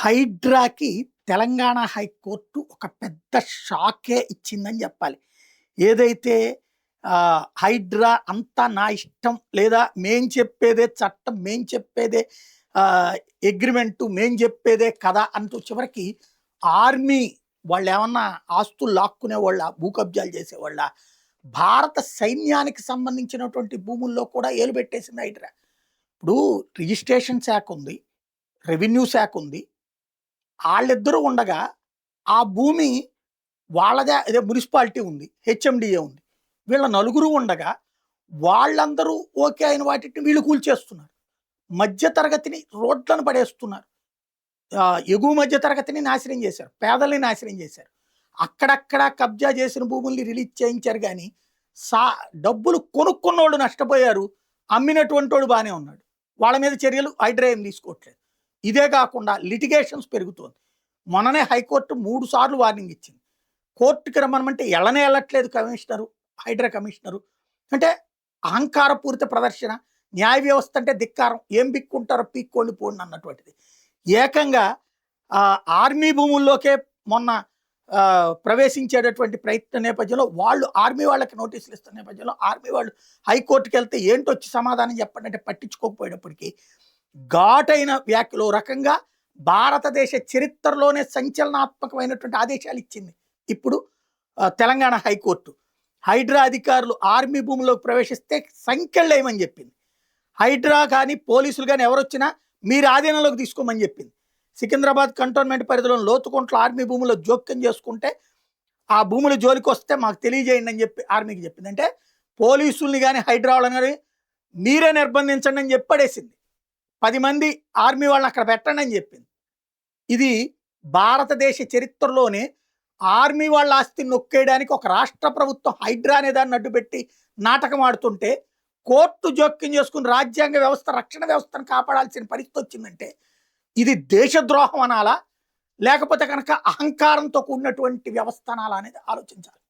హైడ్రాకి Telangana high court ఒక పెద్ద షాకే ఇచ్చిందని చెప్పాలి. ఏదైతే హైడ్రా అంతా నా ఇష్టం, లేదా మేం చెప్పేదే చట్టం, మేం చెప్పేదే అగ్రిమెంటు, మేం చెప్పేదే కదా అంటూ చివరికి ఆర్మీ వాళ్ళు ఏమన్నా ఆస్తులు లాక్కునేవాళ్ళ, భూ కబ్జాలు చేసేవాళ్ళ, భారత సైన్యానికి సంబంధించినటువంటి భూముల్లో కూడా ఏలు పెట్టేసింది హైడ్రా. ఇప్పుడు రిజిస్ట్రేషన్ శాఖ ఉంది, రెవెన్యూ శాఖ ఉంది. ఆళ్ళిద్దరూ ఉండగా ఆ భూమి వాళ్ళదే, అదే మున్సిపాలిటీ ఉంది, హెచ్ఎండిఏ ఉంది. వీళ్ళ నలుగురు ఉండగా వాళ్ళందరూ ఓకే అయిన వాటిని వీళ్ళు కూల్చేస్తున్నారు. మధ్య తరగతిని రోడ్లను పడేస్తున్నారు. ఎగువ మధ్య తరగతిని నాశనం చేశారు, పేదల్ని నాశనం చేశారు. అక్కడక్కడ కబ్జా చేసిన భూముల్ని రిలీజ్ చేయించారు, కానీ డబ్బులు కొనుక్కున్నోళ్ళు నష్టపోయారు, అమ్మినటువంటి వాడు బాగానే ఉన్నాడు. వాళ్ళ మీద చర్యలు హైడ్రా ఏం తీసుకోవట్లేదు. ఇదే కాకుండా లిటిగేషన్స్ పెరుగుతోంది. మొన్ననే హైకోర్టు 3 సార్లు వార్నింగ్ ఇచ్చింది. కోర్టుకి రమ్మనమంటే వెళ్ళట్లేదు కమిషనరు, హైడ్రా కమిషనరు. అంటే అహంకారపూరిత ప్రదర్శన, న్యాయ వ్యవస్థ అంటే ధిక్కారం, ఏం బిక్కుంటారో పీక్కోండి పోండి అన్నటువంటిది. ఏకంగా ఆర్మీ భూముల్లోకే మొన్న ప్రవేశించేటటువంటి ప్రయత్న నేపథ్యంలో వాళ్ళు ఆర్మీ వాళ్ళకి నోటీసులు ఇస్తున్న నేపథ్యంలో ఆర్మీ వాళ్ళు హైకోర్టుకి వెళ్తే ఏంటొచ్చి సమాధానం చెప్పండి అంటే పట్టించుకోకపోయేటప్పటికీ ఘాటైన వ్యాఖ్యలు రకంగా భారతదేశ చరిత్రలోనే సంచలనాత్మకమైనటువంటి ఆదేశాలు ఇచ్చింది. ఇప్పుడు తెలంగాణ హైకోర్టు హైడ్రా అధికారులు ఆర్మీ భూమిలోకి ప్రవేశిస్తే సంఖ్యలేమని చెప్పింది. హైడ్రా కానీ పోలీసులు కానీ ఎవరొచ్చినా మీరు ఆధీనంలోకి తీసుకోమని చెప్పింది. సికింద్రాబాద్ కంటోన్మెంట్ పరిధిలో లోతుకుంట్ల ఆర్మీ భూముల్లో జోక్యం చేసుకుంటే ఆ భూముల జోలికి వస్తే మాకు తెలియజేయండి అని చెప్పి ఆర్మీకి చెప్పింది. అంటే పోలీసుల్ని కానీ హైడ్రా వాళ్ళని కానీ మీరే నిర్బంధించండి అని చెప్పడేసింది. 10 మంది ఆర్మీ వాళ్ళని అక్కడ పెట్టండి అని చెప్పింది. ఇది భారతదేశ చరిత్రలోనే ఆర్మీ వాళ్ళ ఆస్తిని నొక్కేయడానికి ఒక రాష్ట్ర ప్రభుత్వం హైడ్రా అనే దాన్ని అడ్డుపెట్టి నాటకం ఆడుతుంటే కోర్టు జోక్యం చేసుకుని రాజ్యాంగ వ్యవస్థ, రక్షణ వ్యవస్థను కాపాడాల్సిన పరిస్థితి వచ్చిందంటే ఇది దేశద్రోహం అనాలా, లేకపోతే కనుక అహంకారంతో కూడినటువంటి వ్యవస్థ అనాలా అనేది ఆలోచించాలి.